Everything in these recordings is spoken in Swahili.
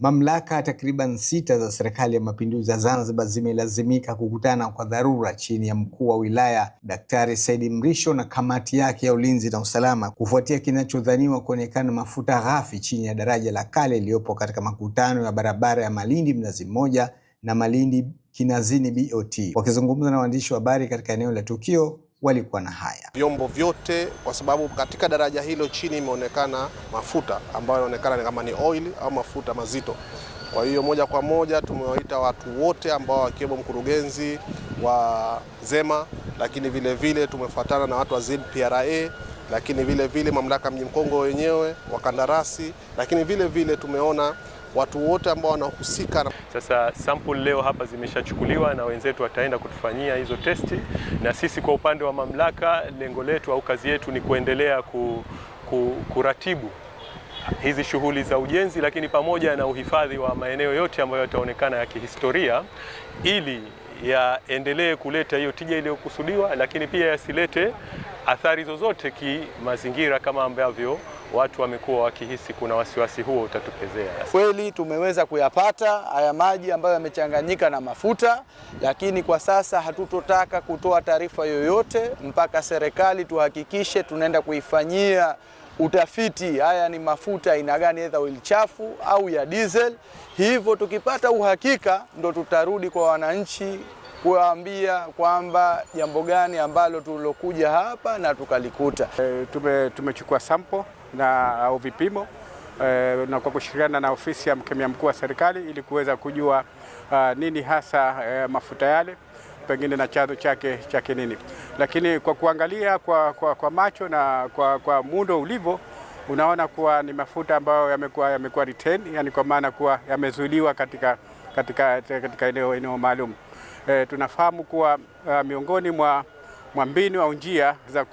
Mamlaka takriban 6 za Serikali ya Mapinduzi ya Zanzibar zimelazimika kukutana kwa dharura chini ya Mkuu wa Wilaya Daktari Said Mrisho na kamati yake ya ulinzi na usalama kufuatia kinachodhaniwa kuonekana mafuta ghafi chini ya daraja la kale iliyopo katika makutano ya barabara ya Malindi Mnazi Mmoja na Malindi Kinazini BOT. Wakizungumza na waandishi wa habari katika eneo la tukio, walikuwa na haya: vyombo vyote, kwa sababu katika daraja hilo chini imeonekana mafuta ambayo yanaonekana kama ni oil au mafuta mazito. Kwa hiyo moja kwa moja tumewaita watu wote ambao wakiwemo mkurugenzi wa ZEMA, lakini vile vile tumefuatana na watu wa ZPRA, lakini vile vile mamlaka mji Mkongwe wenyewe, wakandarasi, lakini vile vile tumeona watu wote ambao wanahusika. Sasa sample leo hapa zimeshachukuliwa na wenzetu wataenda kutufanyia hizo testi, na sisi kwa upande wa mamlaka lengo letu au kazi yetu ni kuendelea kuratibu hizi shughuli za ujenzi, lakini pamoja na uhifadhi wa maeneo yote ambayo yataonekana ya kihistoria, ili yaendelee kuleta hiyo tija iliyokusudiwa, lakini pia yasilete athari zozote kimazingira kama ambavyo watu wamekuwa wakihisi kuna wasiwasi huo utatokezea. Kweli tumeweza kuyapata haya maji ambayo yamechanganyika na mafuta, lakini kwa sasa hatutotaka kutoa taarifa yoyote mpaka serikali tuhakikishe tunaenda kuifanyia utafiti haya ni mafuta aina gani, aidha oil chafu au ya diesel. Hivyo tukipata uhakika ndo tutarudi kwa wananchi kuambia kwamba jambo gani ambalo tulokuja hapa na tukalikuta. Tumechukua sample au vipimo na kwa kushirikiana na ofisi ya mkemia mkuu wa serikali ili kuweza kujua nini hasa mafuta yale, pengine na chanzo chake nini. Lakini kwa kuangalia kwa macho na kwa muundo ulivyo, unaona kuwa ni mafuta ambayo yamekuwa retain, yani kwa maana kuwa yamezuiliwa katika eneo maalum. Tunafahamu kuwa miongoni mwa mbinu au njia za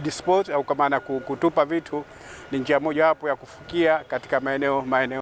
dispose au kwa maana kutupa vitu ni njia moja wapo ya kufukia katika maeneo